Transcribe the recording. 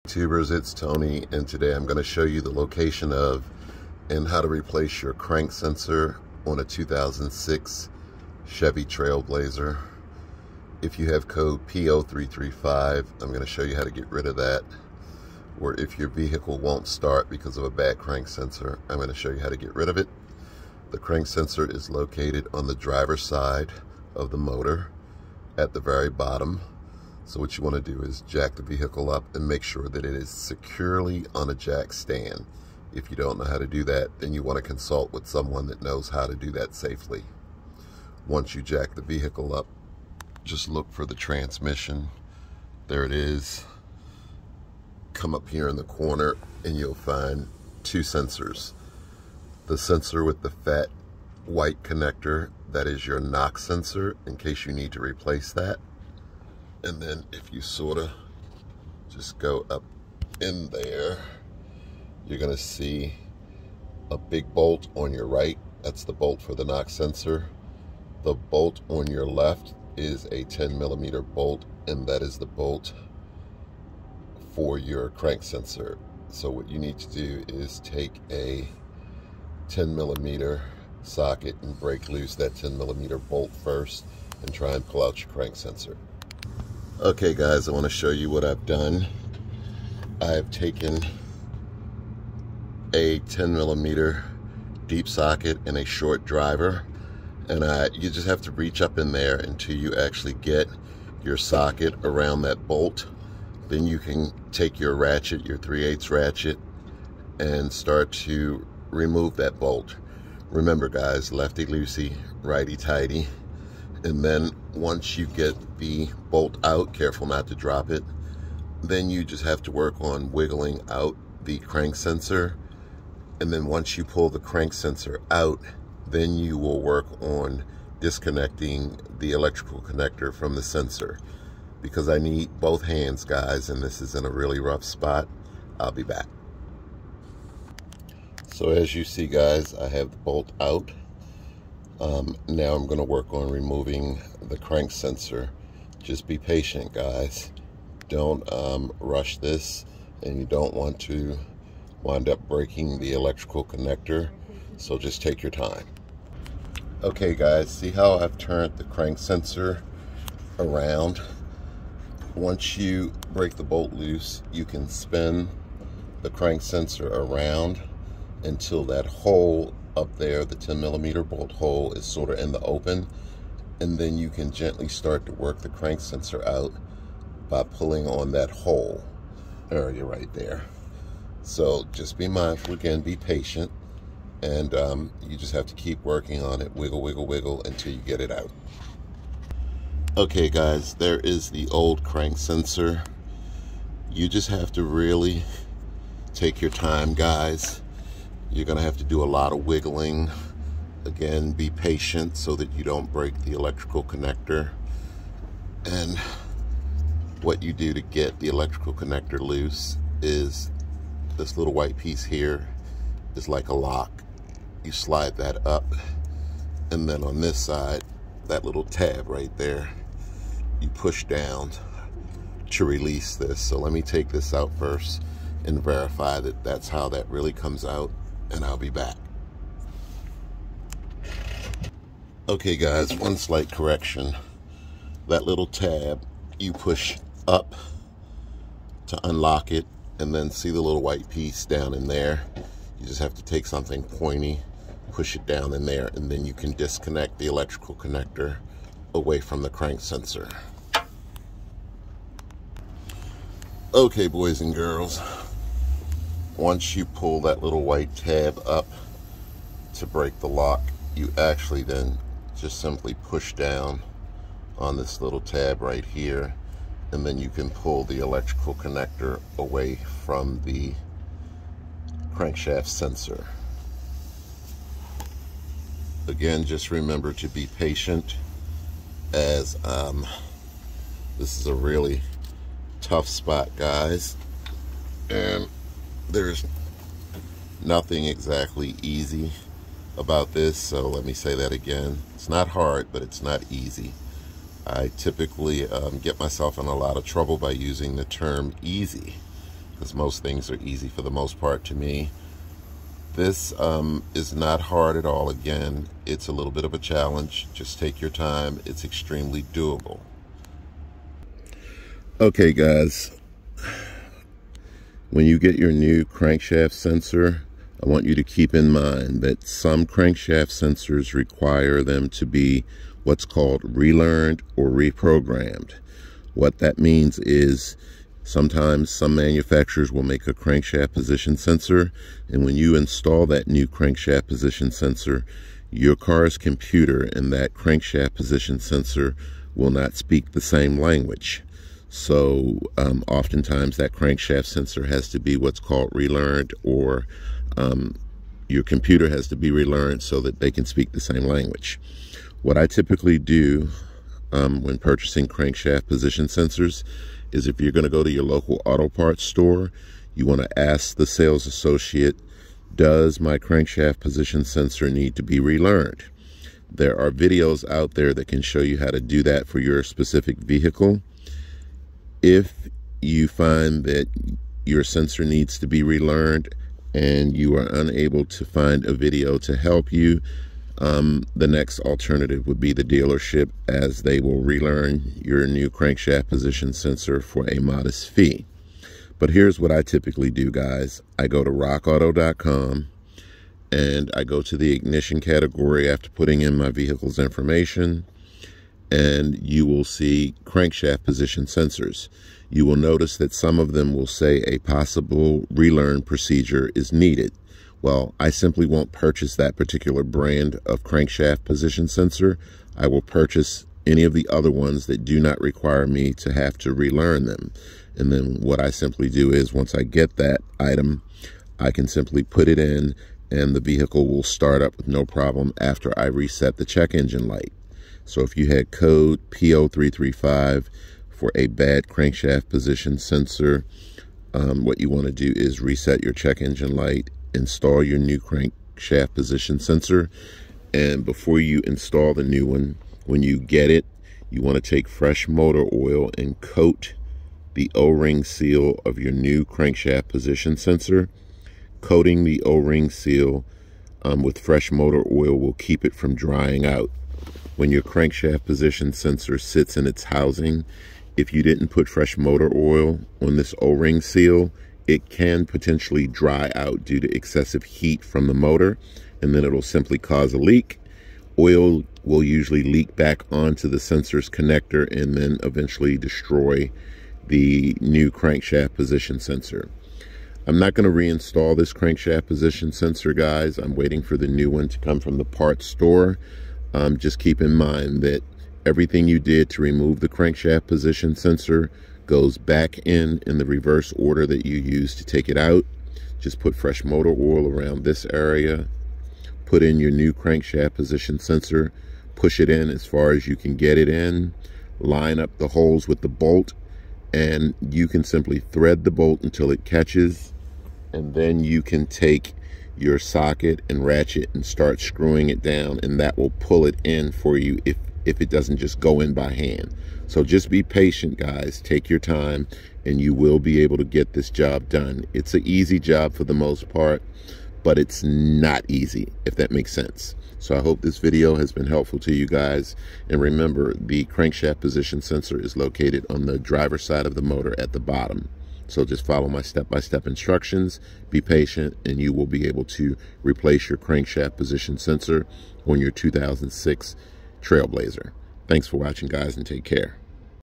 YouTubers, it's Tony, and today I'm going to show you the location of and how to replace your crank sensor on a 2006 Chevy Trailblazer. If you have code P0335, I'm going to show you how to get rid of that. Or if your vehicle won't start because of a bad crank sensor, I'm going to show you how to get rid of it. The crank sensor is located on the driver's side of the motor at the very bottom. So what you want to do is jack the vehicle up and make sure that it is securely on a jack stand. If you don't know how to do that, then you want to consult with someone that knows how to do that safely. Once you jack the vehicle up, just look for the transmission. There it is. Come up here in the corner and you'll find two sensors. The sensor with the fat white connector, that is your knock sensor in case you need to replace that. And then if you sort of just go up in there, you're going to see a big bolt on your right. That's the bolt for the knock sensor. The bolt on your left is a 10mm bolt, and that is the bolt for your crank sensor. So what you need to do is take a 10mm socket and break loose that 10mm bolt first and try and pull out your crank sensor. Okay guys, I want to show you what I've done. I've taken a 10mm deep socket and a short driver, and you just have to reach up in there until you actually get your socket around that bolt. Then you can take your ratchet, your 3/8 ratchet, and start to remove that bolt. Remember guys, lefty loosey, righty tighty. And then once you get the bolt out, careful not to drop it, then you just have to work on wiggling out the crank sensor. And then once you pull the crank sensor out, then you will work on disconnecting the electrical connector from the sensor. Because I need both hands, guys, and this is in a really rough spot. I'll be back. So as you see, guys, I have the bolt out. Now I'm going to work on removing the crank sensor. Just be patient, guys. Don't rush this, and you don't want to wind up breaking the electrical connector, so just take your time. Okay guys, see how I've turned the crank sensor around? Once you break the bolt loose, you can spin the crank sensor around until that hole up there, the 10mm bolt hole, is sort of in the open, and then you can gently start to work the crank sensor out by pulling on that hole area right there. So just be mindful, again, be patient, and you just have to keep working on it, wiggle, wiggle, wiggle until you get it out. Okay guys, there is the old crank sensor. You just have to really take your time, guys. You're going to have to do a lot of wiggling. Again, be patient so that you don't break the electrical connector. And what you do to get the electrical connector loose is this little white piece here is like a lock. You slide that up, and then on this side, that little tab right there, you push down to release this. So let me take this out first and verify that that's how that really comes out, and I'll be back. Okay guys, one slight correction. That little tab, you push up to unlock it, and then see the little white piece down in there. You just have to take something pointy, push it down in there, and then you can disconnect the electrical connector away from the crank sensor. Okay boys and girls, once you pull that little white tab up to break the lock, you actually then just simply push down on this little tab right here, and then you can pull the electrical connector away from the crankshaft sensor. Again, just remember to be patient, as this is a really tough spot, guys, and there's nothing exactly easy about this. So let me say that again. It's not hard, but it's not easy. I typically get myself in a lot of trouble by using the term easy. because most things are easy for the most part to me. This is not hard at all. Again, it's a little bit of a challenge. Just take your time. It's extremely doable. Okay, guys. When you get your new crankshaft sensor, I want you to keep in mind that some crankshaft sensors require them to be what's called relearned or reprogrammed. What that means is sometimes some manufacturers will make a crankshaft position sensor, and when you install that new crankshaft position sensor, your car's computer and that crankshaft position sensor will not speak the same language. So oftentimes that crankshaft sensor has to be what's called relearned, or your computer has to be relearned so that they can speak the same language. What I typically do when purchasing crankshaft position sensors is, if you're going to go to your local auto parts store, you want to ask the sales associate, does my crankshaft position sensor need to be relearned? There are videos out there that can show you how to do that for your specific vehicle. If you find that your sensor needs to be relearned and you are unable to find a video to help you, the next alternative would be the dealership, as they will relearn your new crankshaft position sensor for a modest fee. But here's what I typically do, guys. I go to rockauto.com and I go to the ignition category after putting in my vehicle's information, and you will see crankshaft position sensors. You will notice that some of them will say a possible relearn procedure is needed. Well, I simply won't purchase that particular brand of crankshaft position sensor. I will purchase any of the other ones that do not require me to have to relearn them. And then what I simply do is, once I get that item, I can simply put it in and the vehicle will start up with no problem after I reset the check engine light. So if you had code P0335 for a bad crankshaft position sensor, what you want to do is reset your check engine light, install your new crankshaft position sensor, and before you install the new one, when you get it, you want to take fresh motor oil and coat the O-ring seal of your new crankshaft position sensor. Coating the O-ring seal with fresh motor oil will keep it from drying out. When your crankshaft position sensor sits in its housing, if you didn't put fresh motor oil on this O-ring seal, it can potentially dry out due to excessive heat from the motor, and then it'll simply cause a leak. Oil will usually leak back onto the sensor's connector and then eventually destroy the new crankshaft position sensor. I'm not going to reinstall this crankshaft position sensor, guys. I'm waiting for the new one to come from the parts store. Just keep in mind that everything you did to remove the crankshaft position sensor goes back in the reverse order that you used to take it out. Just put fresh motor oil around this area, put in your new crankshaft position sensor, push it in as far as you can get it in, line up the holes with the bolt, and you can simply thread the bolt until it catches, and then you can take your socket and ratchet and start screwing it down, and that will pull it in for you if it doesn't just go in by hand. So just be patient, guys. Take your time and you will be able to get this job done. It's an easy job for the most part, but it's not easy, if that makes sense. So I hope this video has been helpful to you guys. And remember, the crankshaft position sensor is located on the driver's side of the motor at the bottom. So just follow my step-by-step instructions, be patient, and you will be able to replace your crankshaft position sensor on your 2006 Trailblazer. Thanks for watching, guys, and take care.